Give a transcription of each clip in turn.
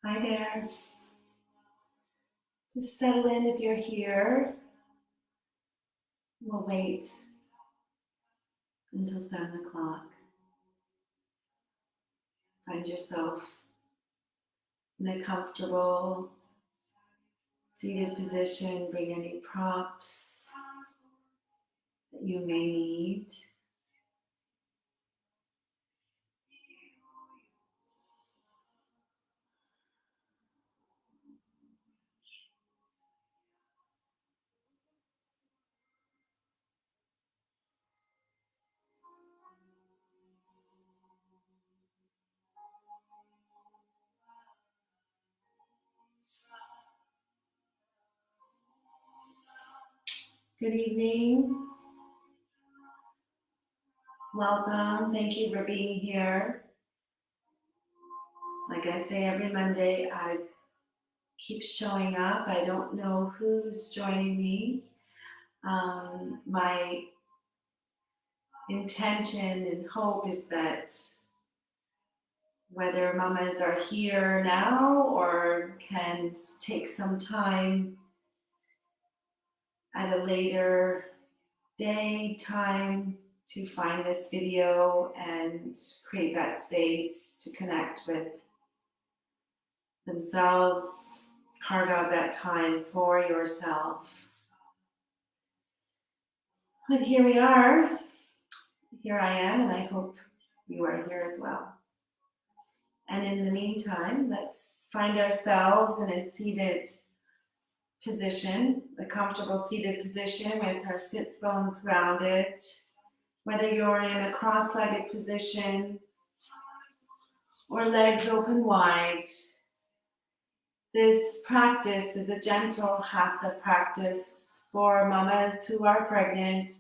Hi there. Just settle in if you're here. We'll wait until 7 o'clock. Find yourself in a comfortable seated position. Bring any props that you may need. Good evening. Welcome. Thank you for being here. Like I say every Monday, I keep showing up. I don't know who's joining me. My intention and hope is that whether mamas are here now or can take some time at a later day, time to find this video and create that space to connect with themselves, carve out that time for yourself. But here we are. Here I am, and I hope you are here as well. And in the meantime, let's find ourselves in a seated position, a comfortable seated position with our sits bones grounded. Whether you're in a cross-legged position or legs open wide, this practice is a gentle hatha practice for mamas who are pregnant,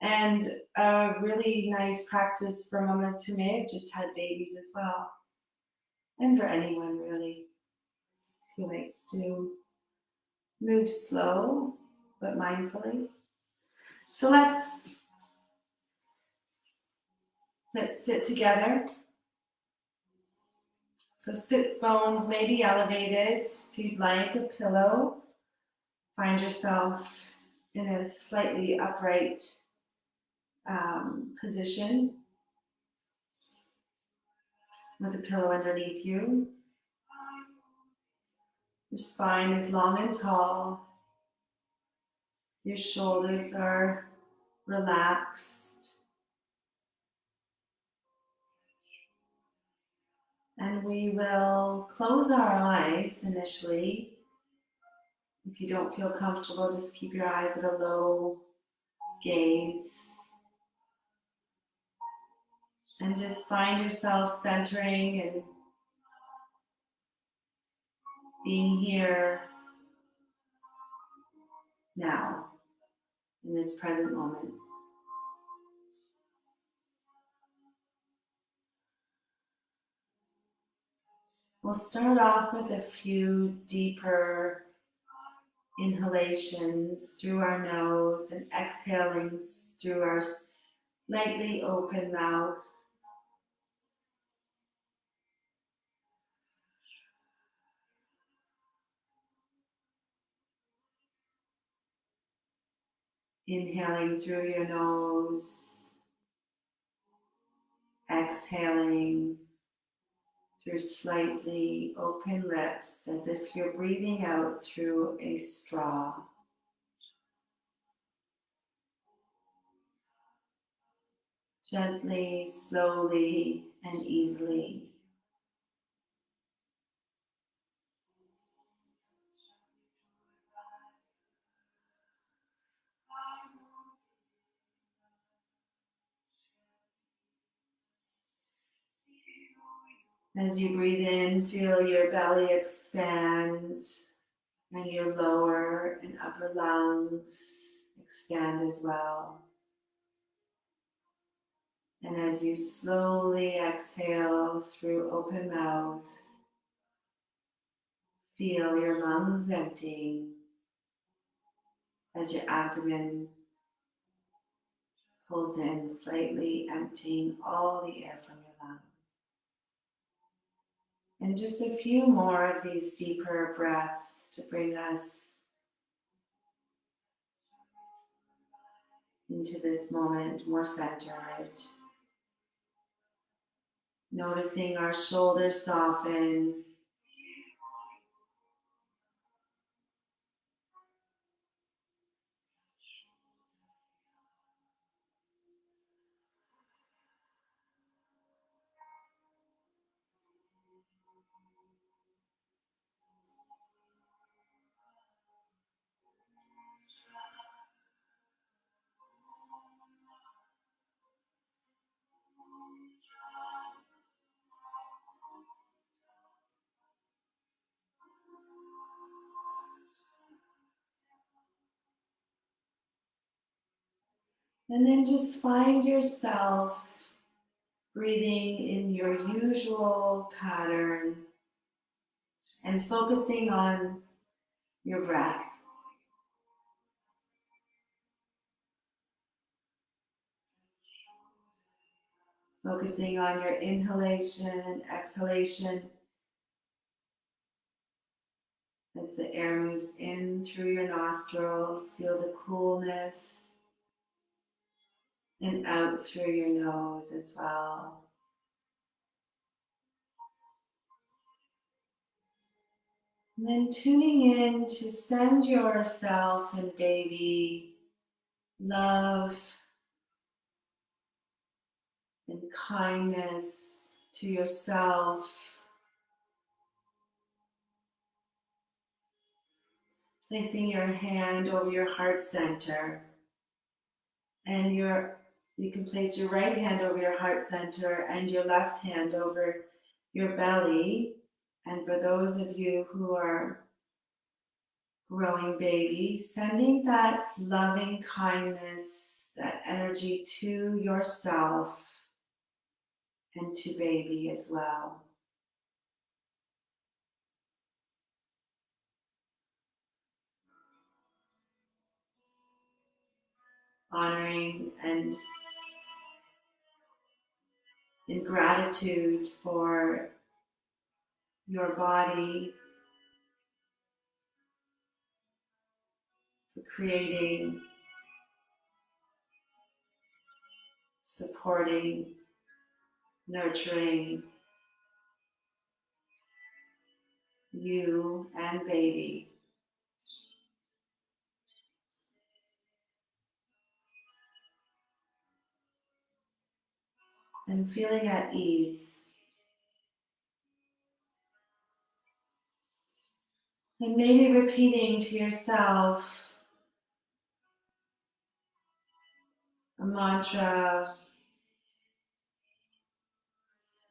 and a really nice practice for mamas who may have just had babies as well, and for anyone really who likes to move slow but mindfully. So let's sit together. So sits bones may be elevated. If you'd like a pillow, find yourself in a slightly upright position with a pillow underneath you. Your spine is long and tall. Your shoulders are relaxed. And we will close our eyes initially. If you don't feel comfortable, just keep your eyes at a low gaze. And just find yourself centering and being here now, in this present moment. We'll start off with a few deeper inhalations through our nose and exhalings through our slightly open mouth. Inhaling through your nose, exhaling through slightly open lips as if you're breathing out through a straw. Gently, slowly, and easily. As you breathe in, feel your belly expand and your lower and upper lungs expand as well. And as you slowly exhale through open mouth, feel your lungs emptying as your abdomen pulls in slightly, emptying all the air from your lungs. And just a few more of these deeper breaths to bring us into this moment more centered. Noticing our shoulders soften. And then just find yourself breathing in your usual pattern and focusing on your breath. Focusing on your inhalation and exhalation as the air moves in through your nostrils. Feel the coolness and out through your nose as well. And then tuning in to send yourself and baby love and kindness to yourself. Placing your hand over your heart center, and you can place your right hand over your heart center and your left hand over your belly. And for those of you who are growing babies, sending that loving kindness, that energy to yourself and to baby as well. Honoring and in gratitude for your body, for creating, supporting, nurturing you and baby. And feeling at ease. And maybe repeating to yourself a mantra.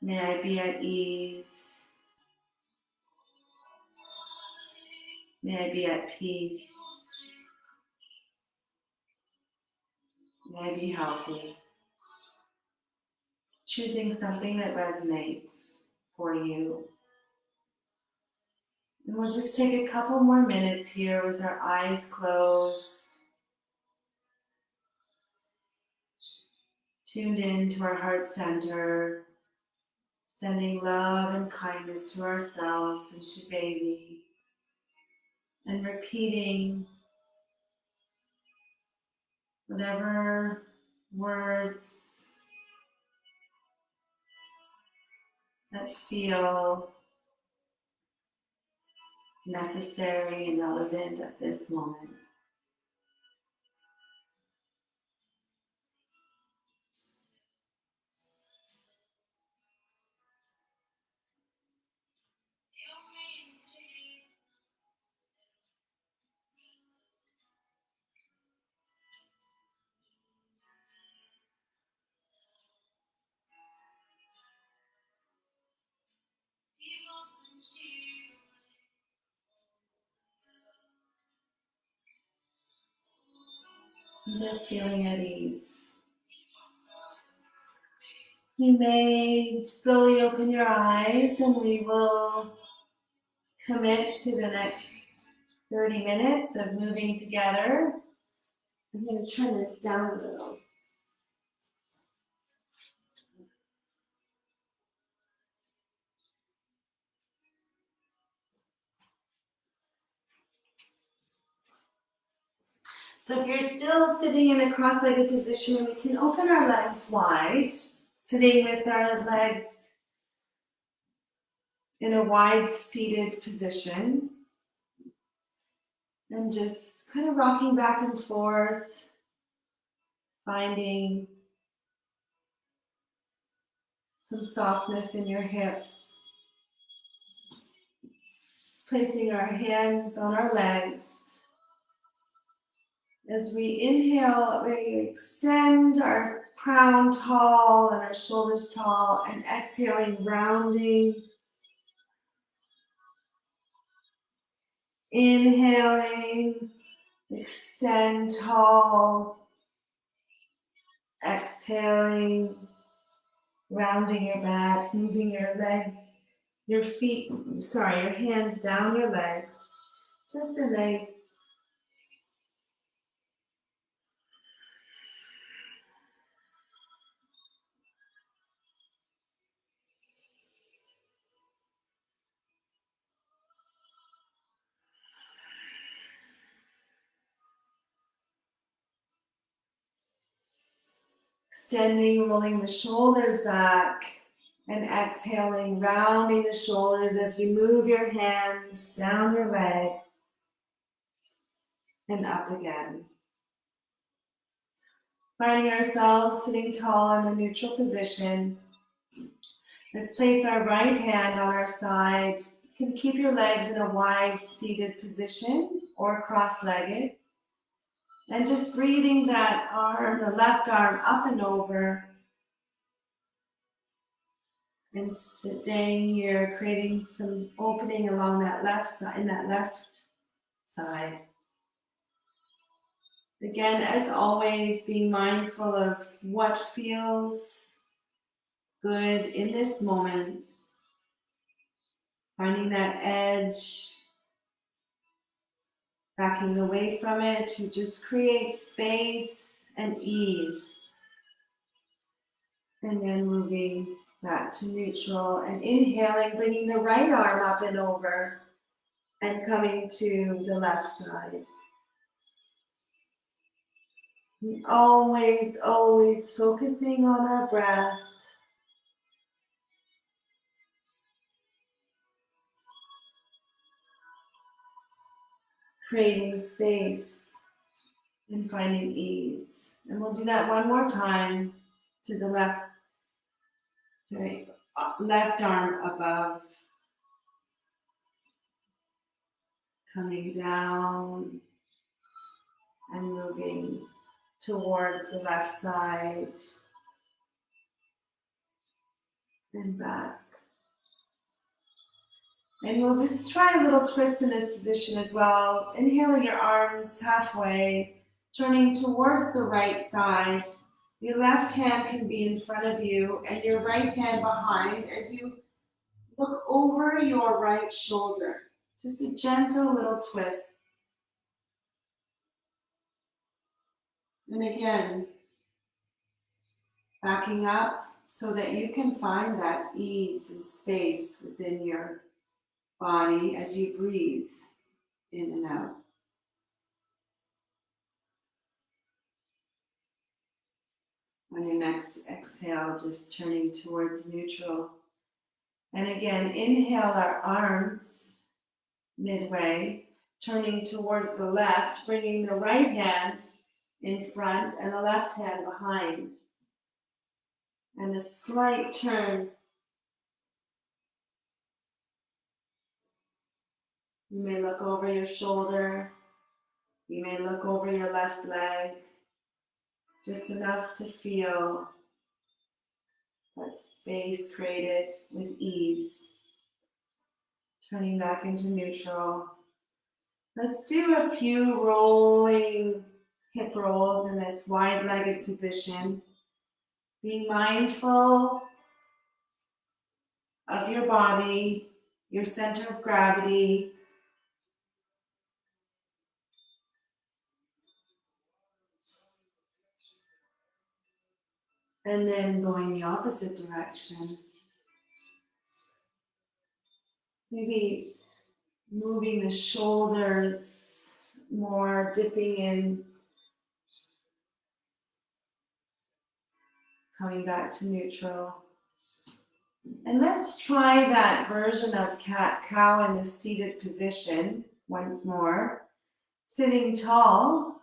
May I be at ease. May I be at peace. May I be healthy. Choosing something that resonates for you. And we'll just take a couple more minutes here with our eyes closed, tuned in to our heart center, sending love and kindness to ourselves and to baby, and repeating whatever words that feel necessary and relevant at this moment. And just feeling at ease. You may slowly open your eyes and we will commit to the next 30 minutes of moving together. I'm going to turn this down a little. So if you're still sitting in a cross-legged position, we can open our legs wide, sitting with our legs in a wide seated position, and just kind of rocking back and forth, finding some softness in your hips. Placing our hands on our legs. As we inhale, we extend our crown tall and our shoulders tall, and exhaling, rounding. Inhaling, extend tall. Exhaling, rounding your back, moving your legs, your hands down your legs. Just a nice extending, rolling the shoulders back, and exhaling, rounding the shoulders as you move your hands down your legs and up again. Finding ourselves sitting tall in a neutral position. Let's place our right hand on our side. You can keep your legs in a wide seated position or cross-legged. And just breathing that arm, the left arm, up and over. And staying here, creating some opening along that left side, in that left side. Again, as always, being mindful of what feels good in this moment. Finding that edge, backing away from it to just create space and ease. And then moving back to neutral and inhaling, bringing the right arm up and over and coming to the left side. And always, always focusing on our breath. Creating space and finding ease. And we'll do that one more time to the left. Sorry, left arm above. Coming down and moving towards the left side and back. And we'll just try a little twist in this position as well. Inhaling your arms halfway, turning towards the right side. Your left hand can be in front of you and your right hand behind as you look over your right shoulder. Just a gentle little twist. And again, backing up so that you can find that ease and space within your body as you breathe in and out. On your next exhale, just turning towards neutral. And again, inhale our arms midway, turning towards the left, bringing the right hand in front and the left hand behind. And a slight turn. You may look over your shoulder. You may look over your left leg. Just enough to feel that space created with ease. Turning back into neutral. Let's do a few rolling hip rolls in this wide-legged position. Being mindful of your body, your center of gravity. And then going the opposite direction. Maybe moving the shoulders more, dipping in Coming back to neutral. And let's try that version of cat-cow in the seated position once more. Sitting tall,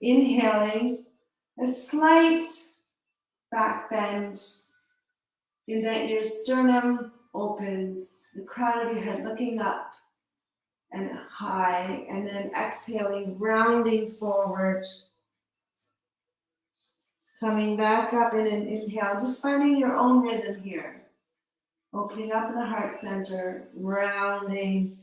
inhaling, a slight back bend in that your sternum opens, the crown of your head looking up and high, and then exhaling, rounding forward. Coming back up in an inhale, just finding your own rhythm here. Opening up in the heart center, rounding.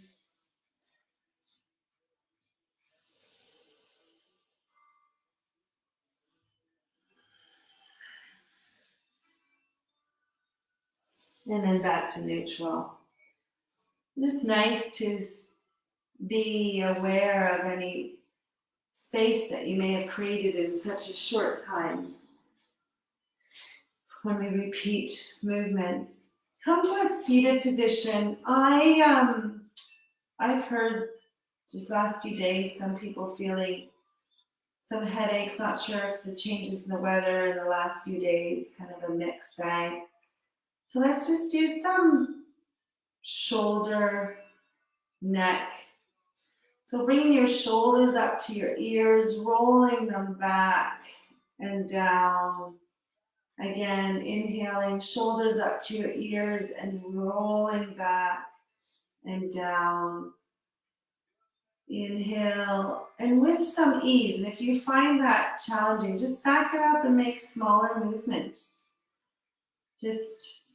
And then back to neutral. Just nice to be aware of any space that you may have created in such a short time. When we repeat movements. Come to a seated position. I've heard just last few days some people feeling some headaches, not sure if the changes in the weather in the last few days, kind of a mixed bag. So let's just do some shoulder, neck. So bringing your shoulders up to your ears, rolling them back and down. Again, inhaling, shoulders up to your ears and rolling back and down. Inhale, and with some ease, and if you find that challenging, just back it up and make smaller movements. Just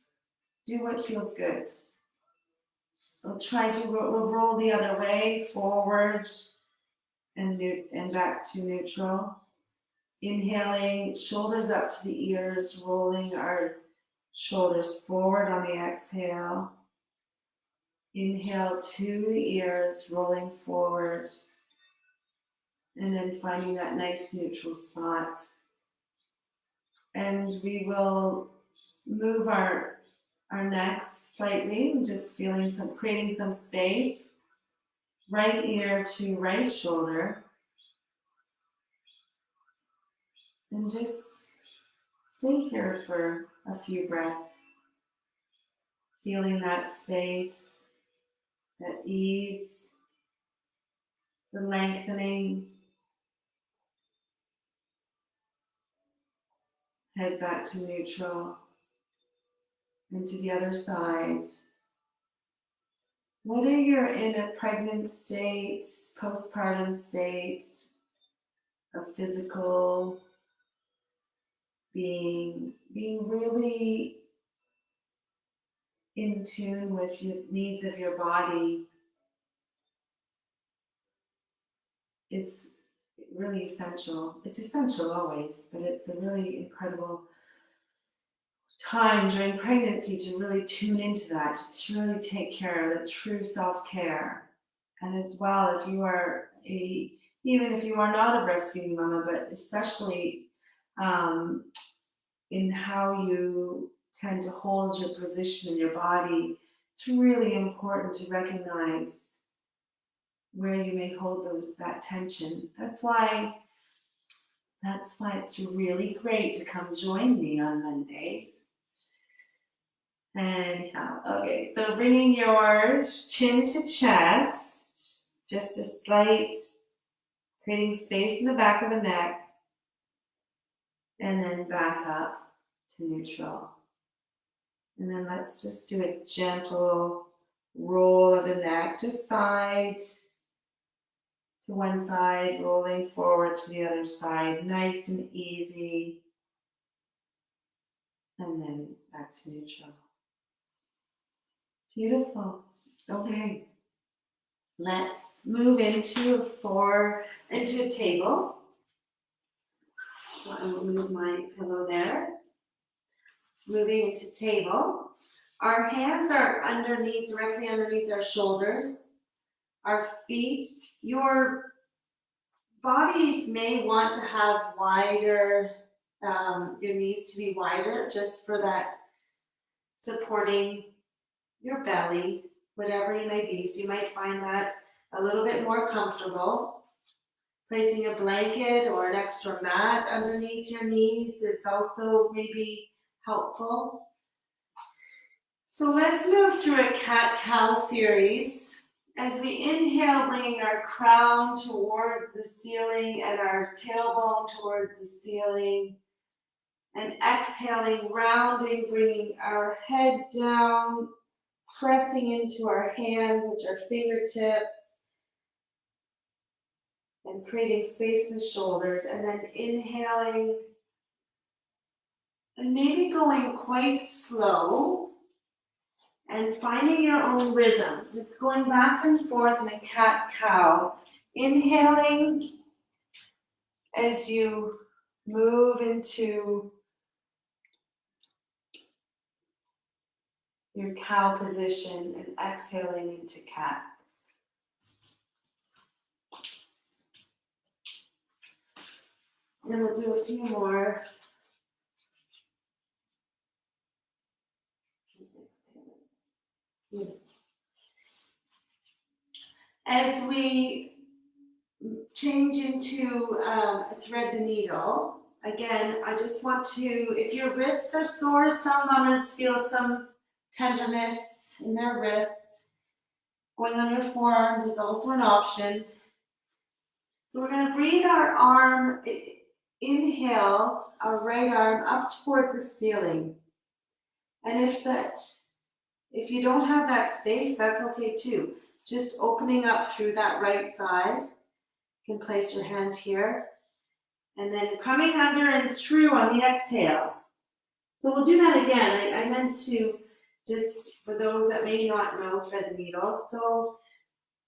do what feels good. We'll try to roll the other way, forward and back to neutral. Inhaling, shoulders up to the ears, rolling our shoulders forward on the exhale. Inhale to the ears, rolling forward. And then finding that nice neutral spot. And we will move our necks slightly, just creating some space. Right ear to right shoulder. And just stay here for a few breaths. Feeling that space, that ease, the lengthening. Head back to neutral. And to the other side. Whether you're in a pregnant state, postpartum state, a physical being really in tune with the needs of your body is really essential. It's essential always, but it's a really incredible time during pregnancy to really tune into that, to really take care of the true self-care. And as well, if you are even if you are not a breastfeeding mama, but especially in how you tend to hold your position in your body, it's really important to recognize where you may hold that tension. That's why it's really great to come join me on Mondays. Anyhow, okay, so bringing your chin to chest, just a slight, creating space in the back of the neck, and then back up to neutral. And then let's just do a gentle roll of the neck, just side to one side, rolling forward to the other side, nice and easy. And then back to neutral. Beautiful. Okay. Let's move into a table. So I will move my pillow there. Moving into table. Our hands are directly underneath our shoulders. Our feet, your bodies may want to have wider, your knees to be wider, just for that supporting your belly, whatever you may be. So you might find that a little bit more comfortable. Placing a blanket or an extra mat underneath your knees is also maybe helpful. So let's move through a cat-cow series. As we inhale, bringing our crown towards the ceiling and our tailbone towards the ceiling. And exhaling, rounding, bringing our head down, pressing into our hands, which are fingertips, and creating space in the shoulders. And then inhaling, and maybe going quite slow, and finding your own rhythm. Just going back and forth in a cat-cow. Inhaling as you move into your cow position and exhaling into cat. And we'll do a few more. As we change into thread the needle, again, I just want to, if your wrists are sore, some mamas feel some tenderness in their wrists. Going on your forearms is also an option. So we're going to breathe our arm, inhale our right arm up towards the ceiling. And if you don't have that space, that's okay too. Just opening up through that right side. You can place your hands here. And then coming under and through on the exhale. So we'll do that again. I meant to just, for those that may not know, thread the needle. So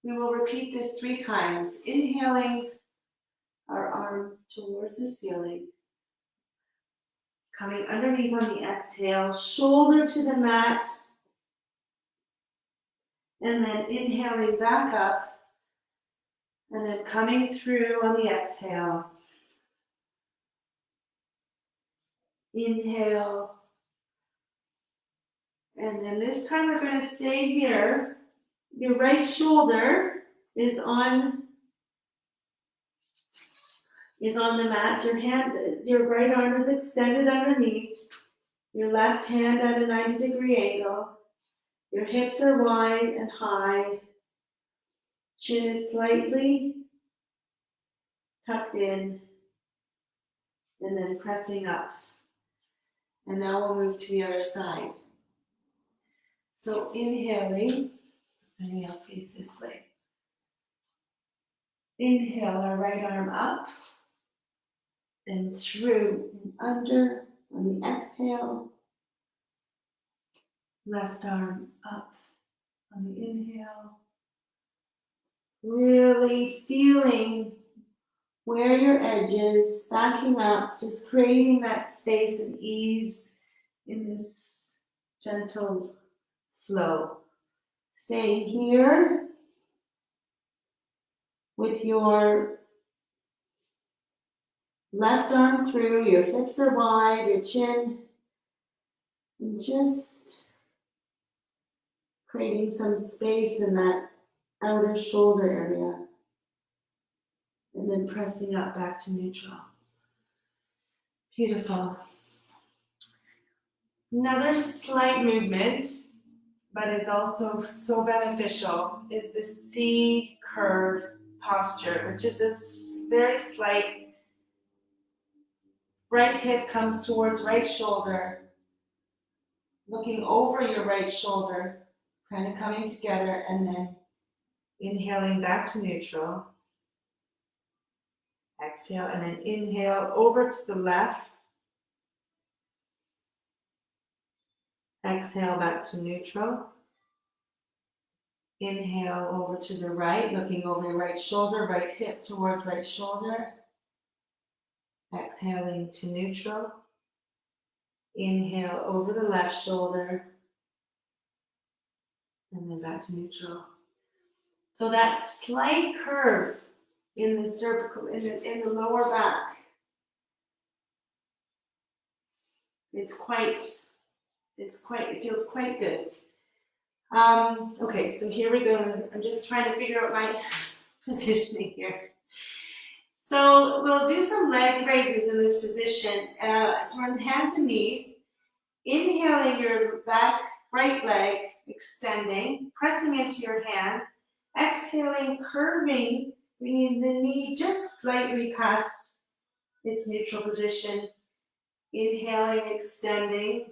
we will repeat this 3 times. Inhaling our arm towards the ceiling. Coming underneath on the exhale, shoulder to the mat. And then inhaling back up. And then coming through on the exhale. Inhale. And then this time we're going to stay here. Your right shoulder is on the mat. Your right arm is extended underneath. Your left hand at a 90-degree angle. Your hips are wide and high. Chin is slightly tucked in. And then pressing up. And now we'll move to the other side. So inhaling, maybe I'll face this way. Inhale our right arm up and through and under on the exhale. Left arm up on the inhale. Really feeling where your edge is, backing up, just creating that space and ease in this gentle flow. Staying here with your left arm through, your hips are wide, your chin, and just creating some space in that outer shoulder area. And then pressing up back to neutral. Beautiful. Another slight movement, but is also so beneficial, is the C curve posture, which is a very slight. Right hip comes towards right shoulder, looking over your right shoulder, kind of coming together, and then inhaling back to neutral. Exhale, and then inhale over to the left. Exhale back to neutral. Inhale over to the right, looking over your right shoulder, right hip towards right shoulder. Exhaling to neutral. Inhale over the left shoulder. And then back to neutral. So that slight curve in the cervical, in the lower back, it feels quite good. Okay, so here we go. I'm just trying to figure out my positioning here. So we'll do some leg raises in this position. So we're on hands and knees. Inhaling your back right leg, extending, pressing into your hands. Exhaling, curving, bringing the knee just slightly past its neutral position. Inhaling, extending.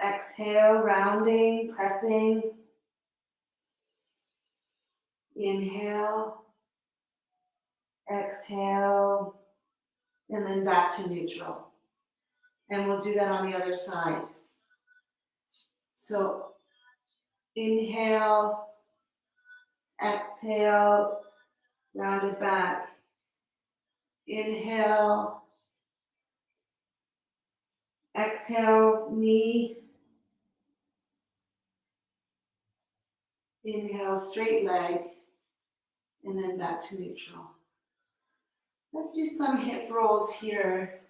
Exhale, rounding, pressing. Inhale, exhale, and then back to neutral. And we'll do that on the other side. So inhale, exhale, round it back. Inhale, exhale, knee. Inhale, straight leg, and then back to neutral. Let's do some hip rolls here.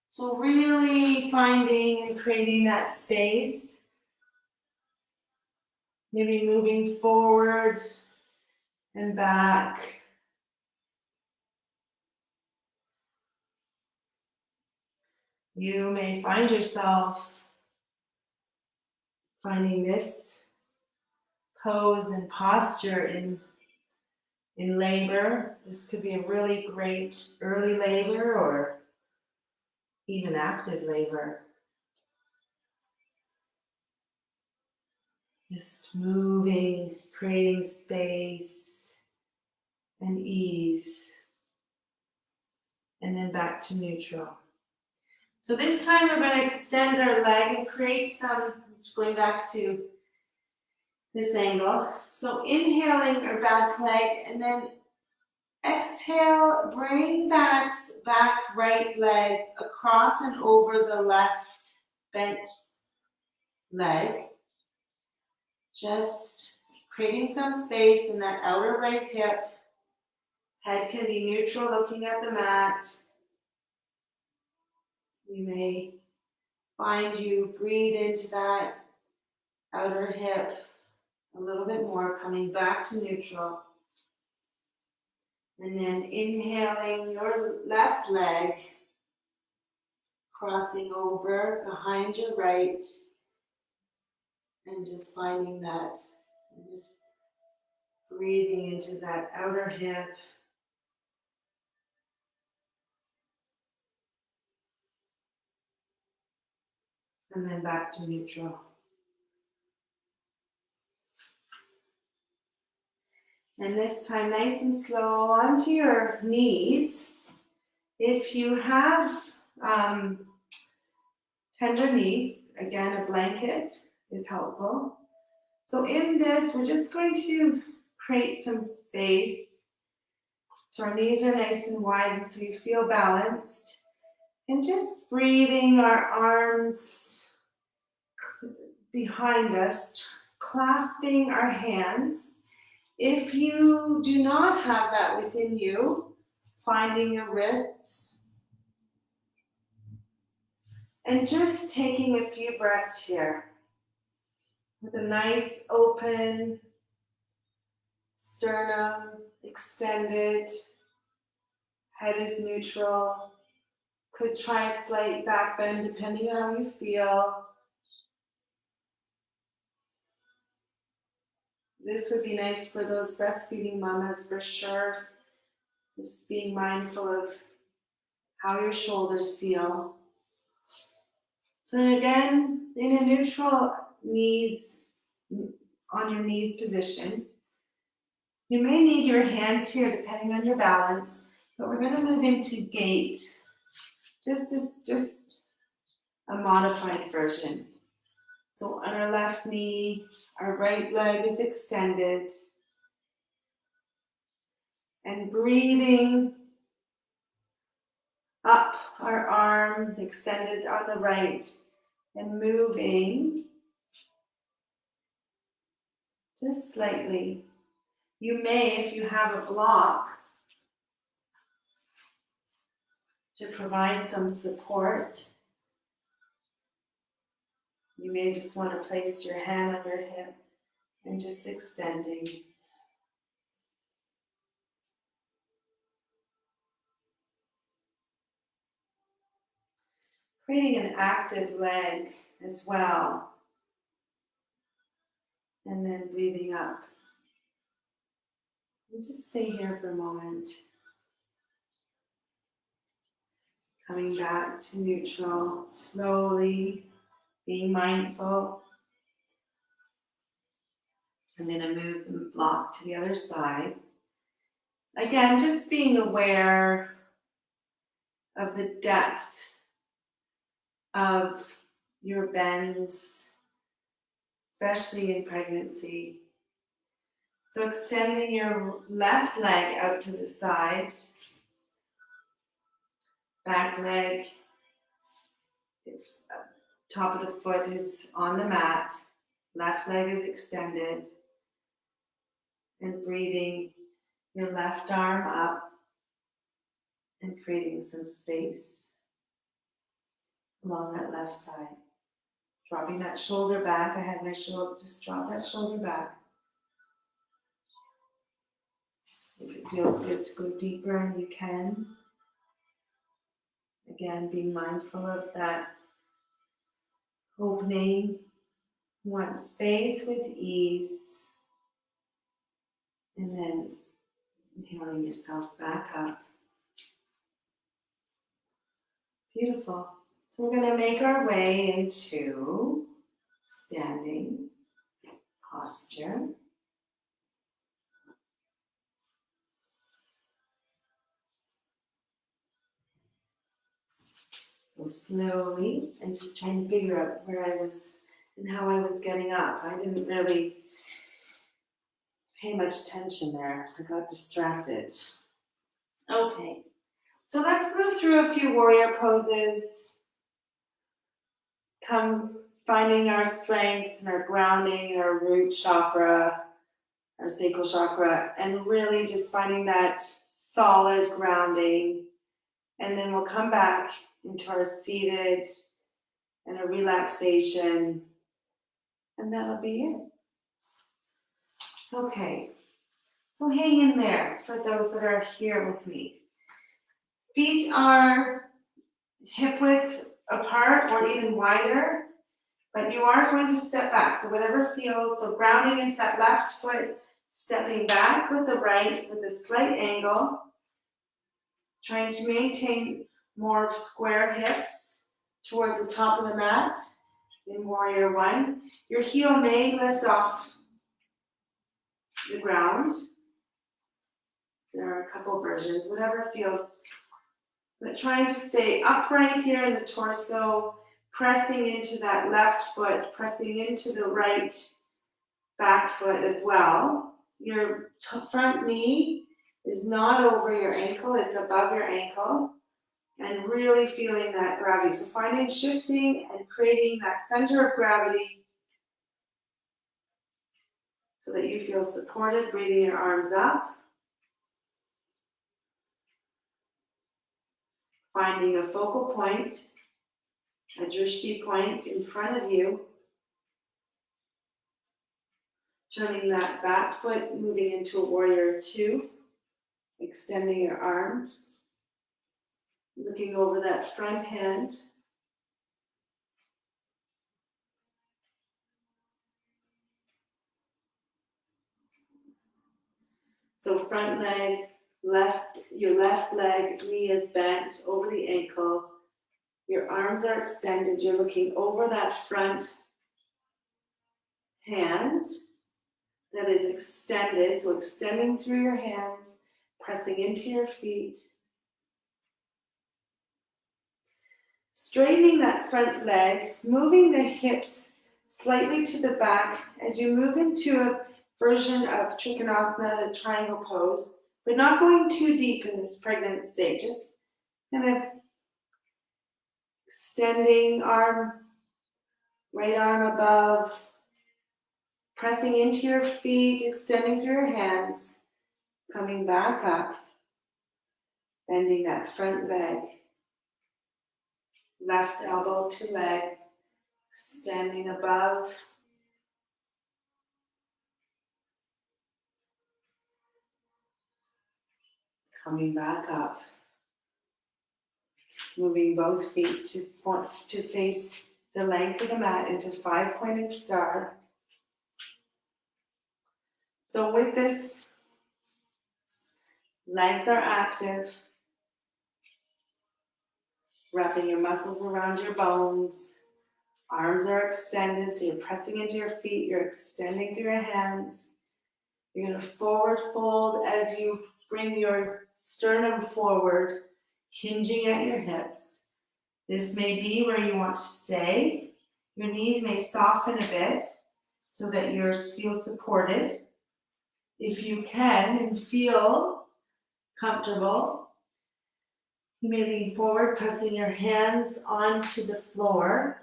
So really finding and creating that space. Maybe moving forward and back. You may find yourself finding this pose and posture in labor. This could be a really great early labor or even active labor. Just moving, creating space and ease. And then back to neutral. So this time we're going to extend our leg and create some, going back to this angle. So inhaling our back leg and then exhale, bring that back right leg across and over the left bent leg. Just creating some space in that outer right hip. Head can be neutral, looking at the mat. You may find you breathe into that outer hip a little bit more, coming back to neutral. And then inhaling your left leg, crossing over behind your right, and just finding that, and just breathing into that outer hip. And then back to neutral. And this time, nice and slow, onto your knees. If you have tender knees, again, a blanket is helpful. So in this, we're just going to create some space. So our knees are nice and wide, and so you feel balanced. And just breathing our arms behind us, clasping our hands. If you do not have that within you, finding your wrists. And just taking a few breaths here with a nice open sternum, extended, head is neutral. Could try a slight back bend depending on how you feel. This would be nice for those breastfeeding mamas for sure. Just being mindful of how your shoulders feel. So again, in a neutral knees, on your knees position. You may need your hands here depending on your balance, but we're going to move into gait. Just a modified version. So on our left knee, our right leg is extended. And breathing up our arm, extended on the right, and moving just slightly. You may, if you have a block, to provide some support, you may just want to place your hand on your hip and just extending. Creating an active leg as well. And then breathing up. And just stay here for a moment. Coming back to neutral, slowly, being mindful. I'm going to move the block to the other side. Again, just being aware of the depth of your bends, especially in pregnancy. So extending your left leg out to the side, back leg, top of the foot is on the mat, left leg is extended, and breathing your left arm up and creating some space along that left side. Dropping that shoulder back. I had my shoulder, just drop that shoulder back. If it feels good to go deeper, you can. Again, being mindful of that opening. Want space with ease. And then inhaling yourself back up. Beautiful. So we're going to make our way into standing posture. Go slowly and just trying to figure out where I was and how I was getting up. I didn't really pay much attention there. I got distracted. Okay, so let's move through a few warrior poses. Come finding our strength and our grounding, our root chakra, our sacral chakra, and really just finding that solid grounding. And then we'll come back into our seated and a relaxation, and that'll be it. Okay, so hang in there for those that are here with me. Feet are hip width apart or even wider, but you are going to step back. So whatever feels, so grounding into that left foot, stepping back with the right with a slight angle, trying to maintain more square hips towards the top of the mat in warrior one. Your heel may lift off the ground. There are a couple versions, whatever feels, but trying to stay upright here in the torso, pressing into that left foot, pressing into the right back foot as well. Your front knee is not over your ankle, it's above your ankle, and really feeling that gravity. So finding shifting and creating that center of gravity so that you feel supported, breathing your arms up. Finding a focal point, a Dristi point in front of you. Turning that back foot, moving into a warrior two. Extending your arms. Looking over that front hand. So front leg, your left leg, knee is bent over the ankle. Your arms are extended. You're looking over that front hand that is extended. So extending through your hands, pressing into your feet. Straightening that front leg, moving the hips slightly to the back as you move into a version of Trikonasana, the triangle pose, but not going too deep in this pregnant state. Just kind of extending arm, right arm above, pressing into your feet, extending through your hands, coming back up, bending that front leg, left elbow to leg, standing above, Coming back up. Moving both feet to face the length of the mat into 5-pointed star. So with this, legs are active, wrapping your muscles around your bones. Arms are extended, so you're pressing into your feet, you're extending through your hands. You're going to forward fold as you bring your sternum forward, hinging at your hips. This may be where you want to stay. Your knees may soften a bit so that you feel supported. If you can and feel comfortable, you may lean forward, pressing your hands onto the floor,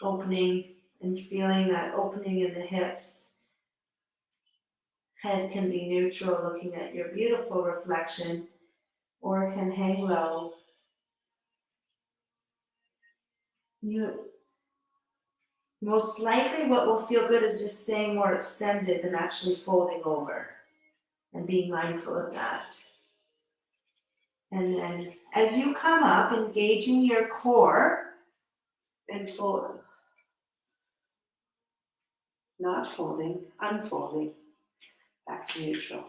opening and feeling that opening in the hips. Head can be neutral, looking at your beautiful reflection, or can hang low. Most likely what will feel good is just staying more extended than actually folding over, and being mindful of that. And then as you come up, engaging your core and fold, not folding, unfolding, back to neutral.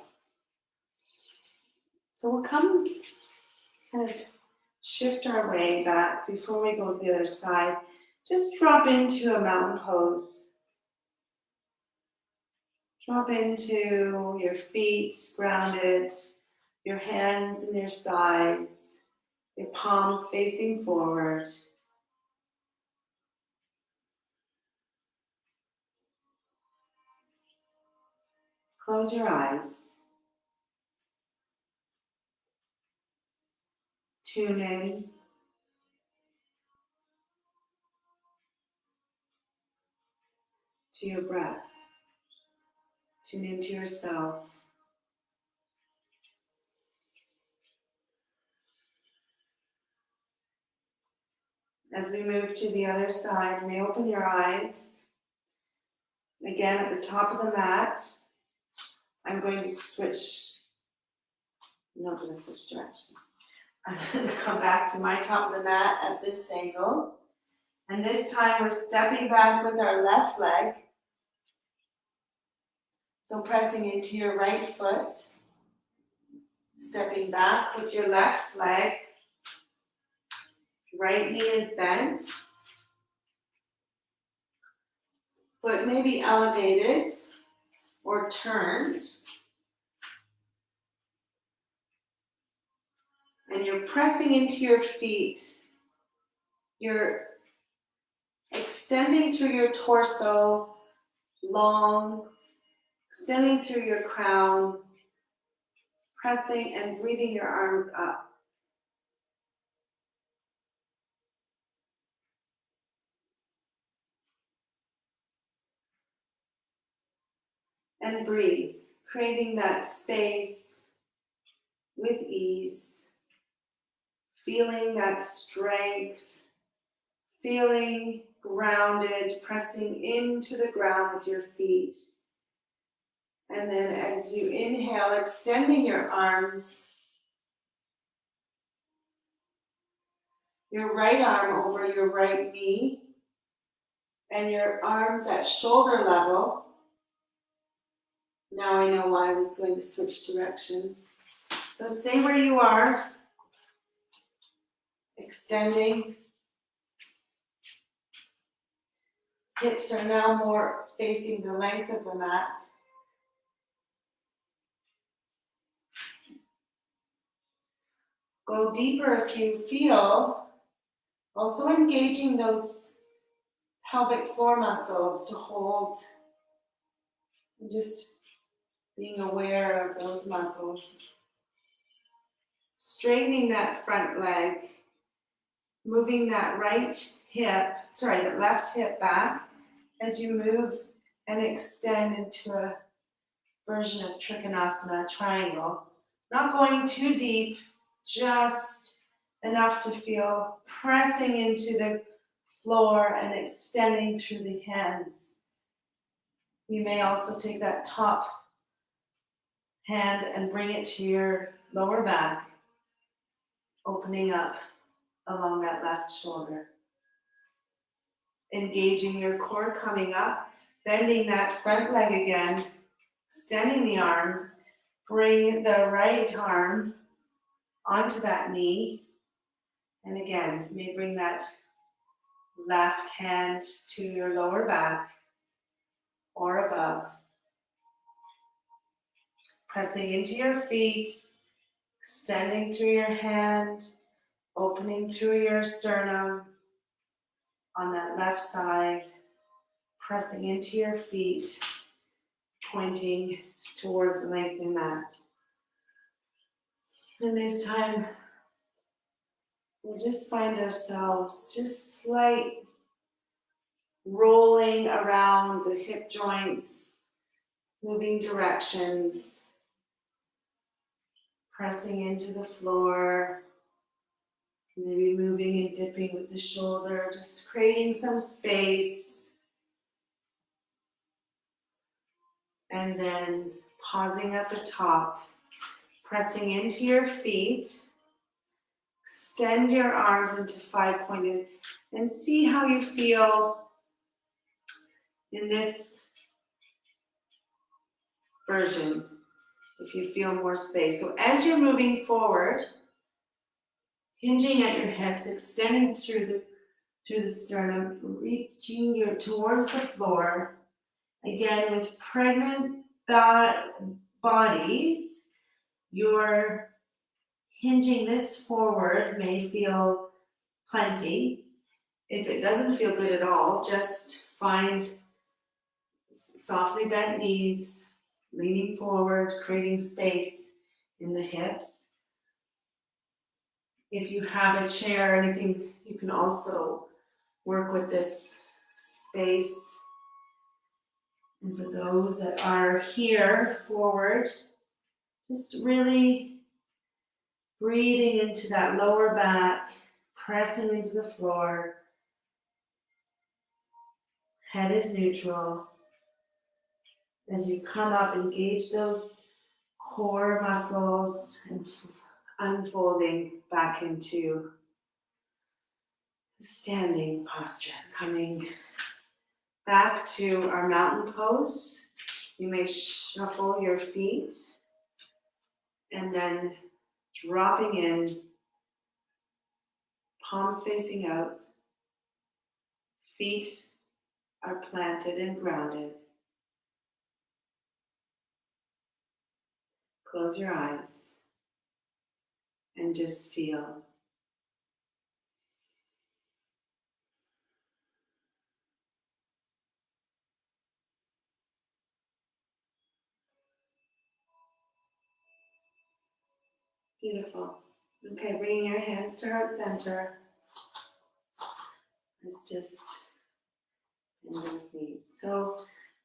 So we'll come kind of shift our way back before we go to the other side. Just drop into a mountain pose. Drop into your feet grounded, your hands in your sides, your palms facing forward. Close your eyes. Tune in. To your breath. Tune into yourself. As we move to the other side, you may open your eyes. Again, at the top of the mat, I'm going to switch. I'm not going to switch direction. I'm going to come back to my top of the mat at this angle. And this time we're stepping back with our left leg. So pressing into your right foot. Stepping back with your left leg. Right knee is bent. Foot may be elevated or turned. And you're pressing into your feet. You're extending through your torso, long, extending through your crown, pressing and breathing your arms up. And breathe, creating that space with ease, feeling that strength, feeling grounded, pressing into the ground with your feet. And then as you inhale, extending your arms, your right arm over your right knee, and your arms at shoulder level. Now I know why I was going to switch directions. So stay where you are, extending. Hips are now more facing the length of the mat. Go deeper if you feel. Also engaging those pelvic floor muscles to hold. And just being aware of those muscles. Straightening that front leg. Moving that that left hip back as you move and extend into a version of Trikonasana, triangle. Not going too deep, just enough to feel pressing into the floor and extending through the hands. You may also take that top hand and bring it to your lower back, opening up along that left shoulder. Engaging your core, coming up, bending that front leg again, extending the arms. Bring the right arm onto that knee. And again, you may bring that left hand to your lower back or above. Pressing into your feet, extending through your hand, opening through your sternum on that left side, pressing into your feet, pointing towards the lengthening mat. And this time, we'll just find ourselves just slight rolling around the hip joints, moving directions, pressing into the floor, maybe moving and dipping with the shoulder, just creating some space. And then pausing at the top, pressing into your feet, extend your arms into 5-pointed, and see how you feel in this version, if you feel more space. So as you're moving forward, hinging at your hips, extending through the sternum, reaching towards the floor. Again, with pregnant bodies, your hinging this forward may feel plenty. If it doesn't feel good at all, just find softly bent knees, leaning forward, creating space in the hips. If you have a chair or anything, you can also work with this space. And for those that are here forward, just really breathing into that lower back, pressing into the floor. Head is neutral. As you come up, engage those core muscles and unfolding back into standing posture. Coming back to our mountain pose. You may shuffle your feet and then dropping in, palms facing out, feet are planted and grounded. Close your eyes and just feel. Beautiful. Okay, bringing your hands to heart center. It's just in those knees. So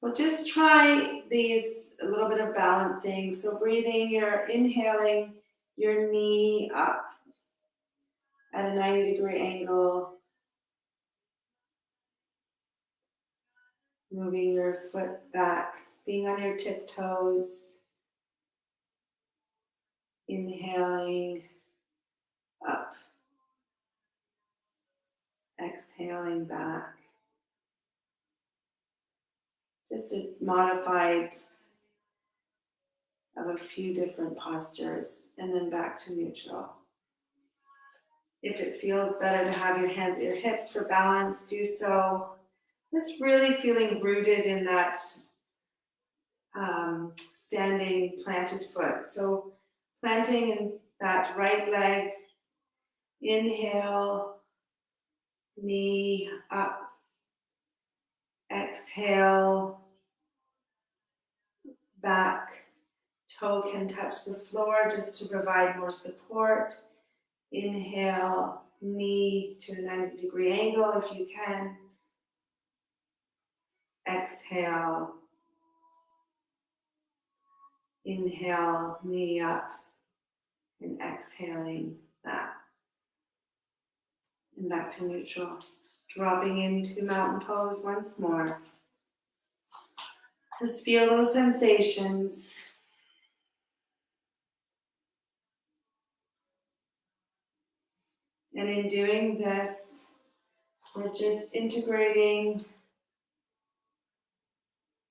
we'll just try these, a little bit of balancing. So breathing, you're inhaling your knee up at a 90-degree angle. Moving your foot back, being on your tiptoes. Inhaling up. Exhaling back. Just a modified of a few different postures, and then back to neutral. If it feels better to have your hands at your hips for balance, do so. Just really feeling rooted in that standing planted foot. So planting in that right leg, inhale, knee up, exhale, back, toe can touch the floor just to provide more support. Inhale, knee to a 90-degree angle if you can. Exhale. Inhale, knee up, and exhaling back. And back to neutral. Dropping into mountain pose once more. Just feel those sensations. And in doing this, we're just integrating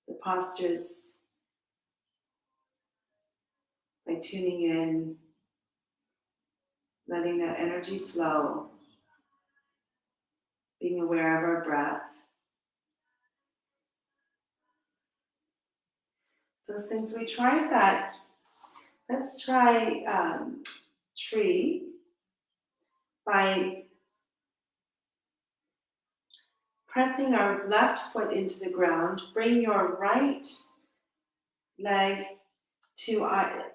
the postures by tuning in, letting that energy flow, being aware of our breath. So since we tried that, let's try tree by pressing our left foot into the ground. Bring your right leg to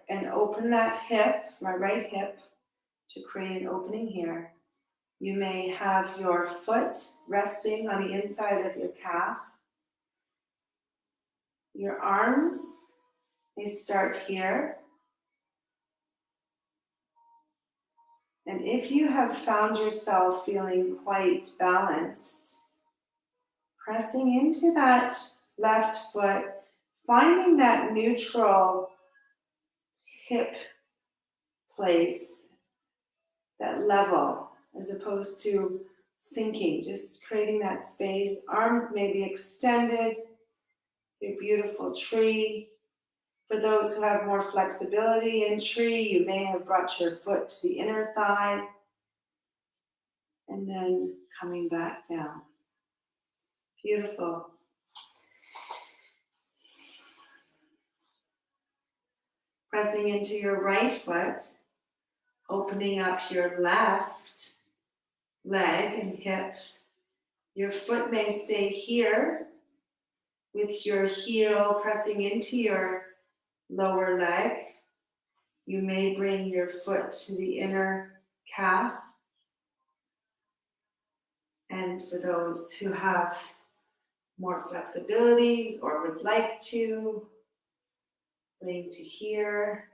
and open that hip, my right hip, to create an opening here. You may have your foot resting on the inside of your calf. Your arms may start here. And if you have found yourself feeling quite balanced, pressing into that left foot, finding that neutral hip place, that level, as opposed to sinking, just creating that space. Arms may be extended, your beautiful tree. For those who have more flexibility in tree, you may have brought your foot to the inner thigh and then coming back down. Beautiful. Pressing into your right foot, opening up your left leg and hips. Your foot may stay here with your heel pressing into your lower leg. You may bring your foot to the inner calf. And for those who have more flexibility or would like to, bring to here.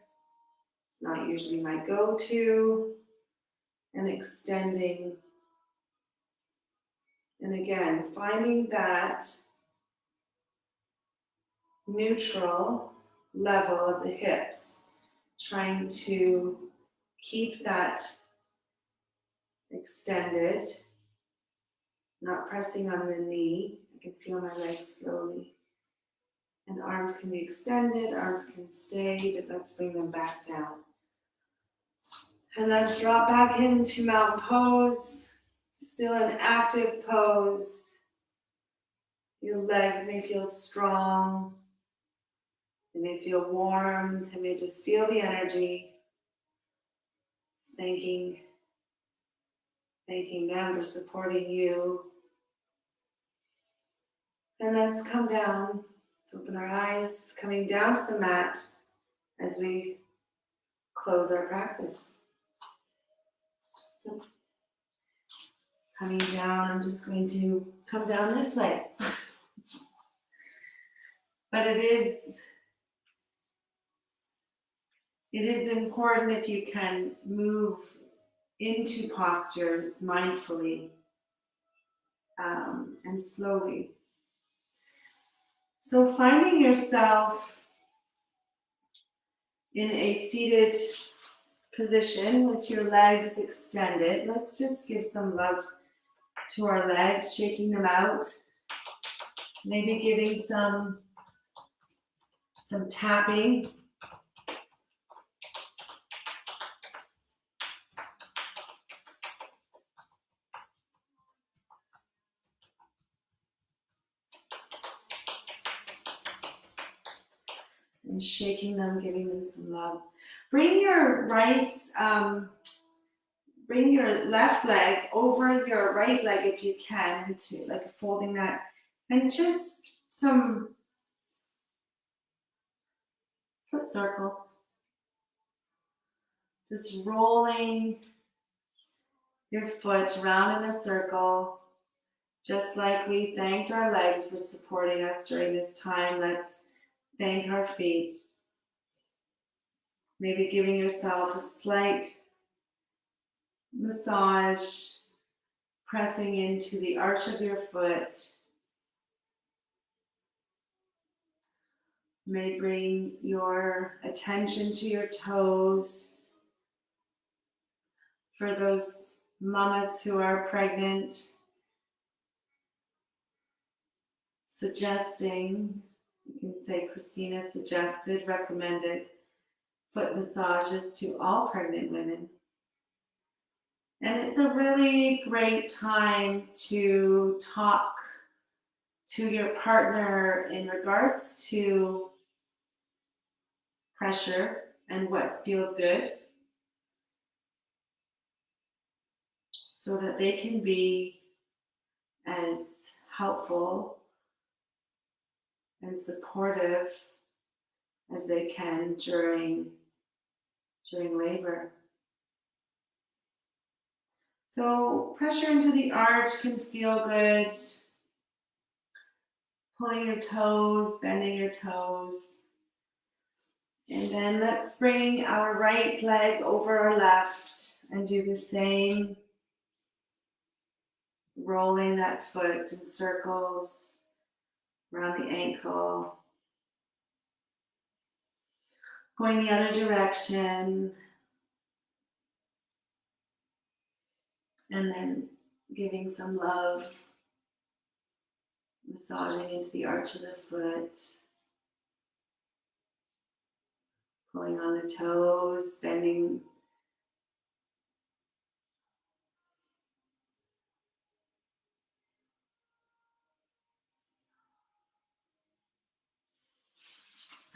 It's not usually my go-to. And extending. And again, finding that neutral level of the hips, trying to keep that extended, not pressing on the knee. I can feel my legs slowly. And arms can be extended, arms can stay, but let's bring them back down. And let's drop back into mountain pose, still an active pose. Your legs may feel strong. They may feel warm. They may just feel the energy. Thanking them for supporting you. And let's come down. Let's open our eyes, coming down to the mat as we close our practice. Coming down, I'm just going to come down this way. But it is important if you can move into postures mindfully and slowly. So finding yourself in a seated position with your legs extended. Let's just give some love to our legs, shaking them out. Maybe giving some tapping. And shaking them, giving them some love. Bring your left leg over your right leg if you can, into like folding that, and just some foot circles. Just rolling your foot around in a circle, just like we thanked our legs for supporting us during this time. Let's thank our feet. Maybe giving yourself a slight massage, pressing into the arch of your foot. You may bring your attention to your toes. For those mamas who are pregnant, suggesting, you can say Christina suggested, recommended foot massages to all pregnant women. And it's a really great time to talk to your partner in regards to pressure and what feels good, so that they can be as helpful and supportive as they can during labor. So pressure into the arch can feel good. Pulling your toes, bending your toes. And then let's bring our right leg over our left and do the same. Rolling that foot in circles around the ankle. Going the other direction. And then giving some love. Massaging into the arch of the foot. Pulling on the toes, bending.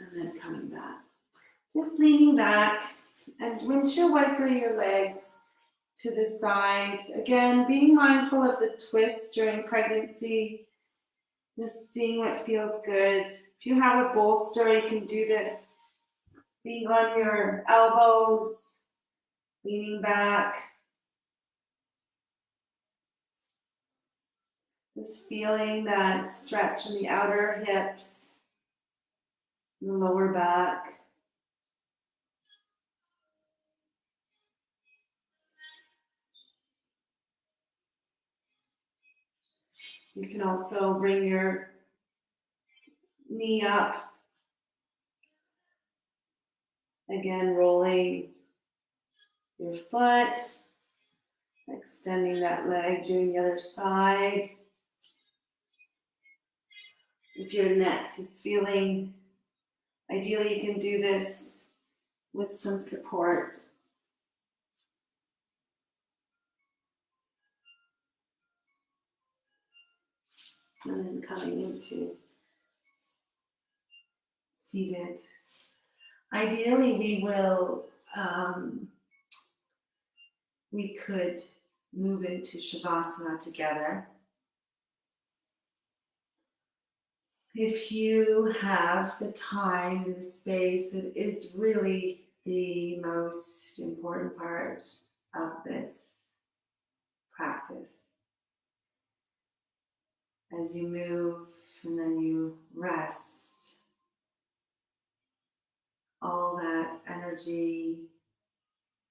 And then coming back. Just leaning back and windshield wiper your legs to the side. Again, being mindful of the twist during pregnancy. Just seeing what feels good. If you have a bolster, you can do this. Being on your elbows, leaning back. Just feeling that stretch in the outer hips, and the lower back. You can also bring your knee up. Again, rolling your foot, extending that leg, doing the other side. If your neck is feeling, ideally you can do this with some support. And then coming into seated. Ideally, we could move into Shavasana together. If you have the time and the space, it is really the most important part of this practice. As you move and then you rest, all that energy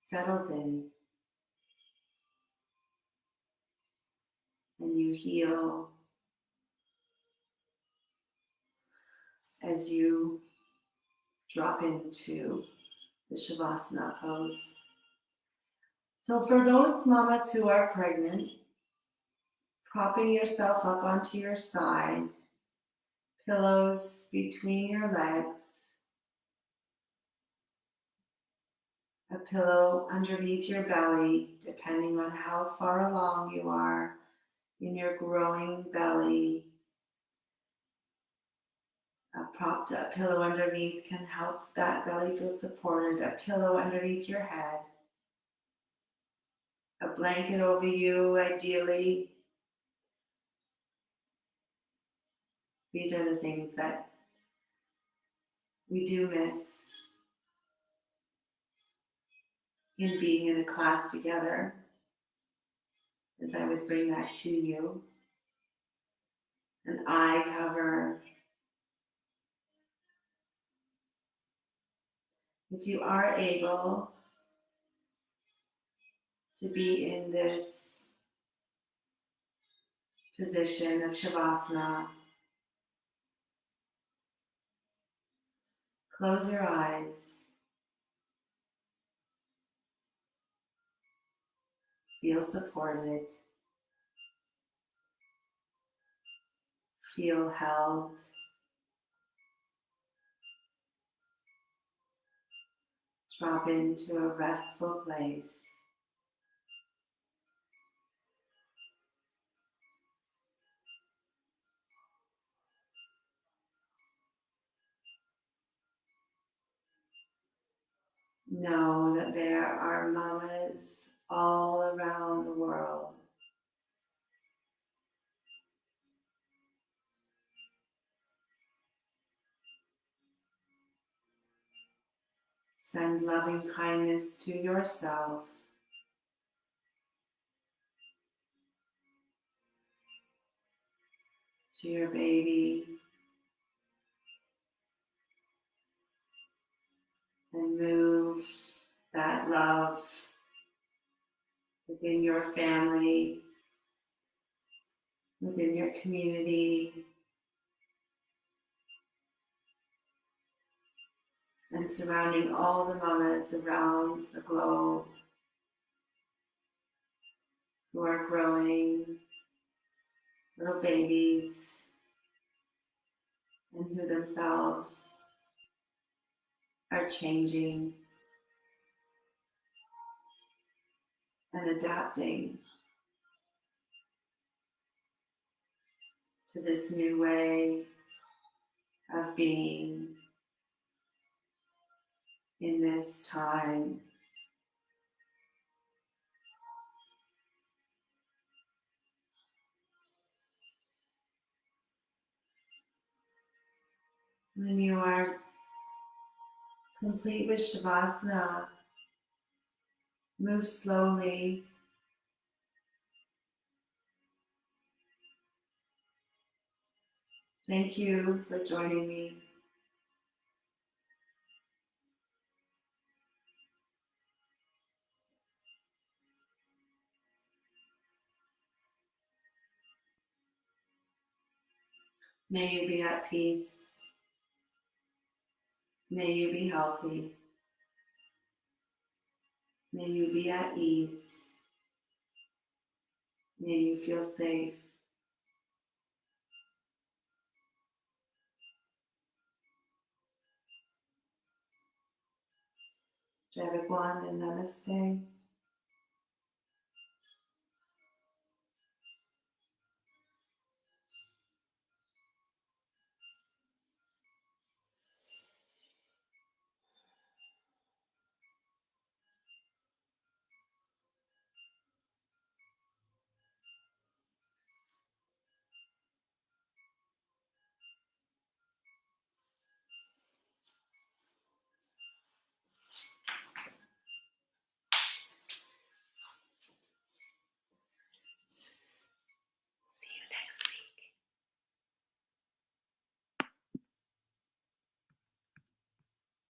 settles in and you heal as you drop into the Shavasana pose. So for those mamas who are pregnant, propping yourself up onto your side, pillows between your legs, a pillow underneath your belly, depending on how far along you are in your growing belly. A propped up pillow underneath can help that belly feel supported. A pillow underneath your head. A blanket over you, ideally. These are the things that we do miss in being in a class together, as I would bring that to you. An eye cover. If you are able to be in this position of Shavasana, close your eyes. Feel supported. Feel held. Drop into a restful place. Know that there are mamas all around the world. Send loving kindness to yourself, to your baby, and move that love within your family, within your community, and surrounding all the mamas around the globe who are growing little babies and who themselves are changing and adapting to this new way of being in this time. When you are complete with Shavasana, move slowly. Thank you for joining me. May you be at peace. May you be healthy. May you be at ease. May you feel safe. Jai Bhagwan and Namaste.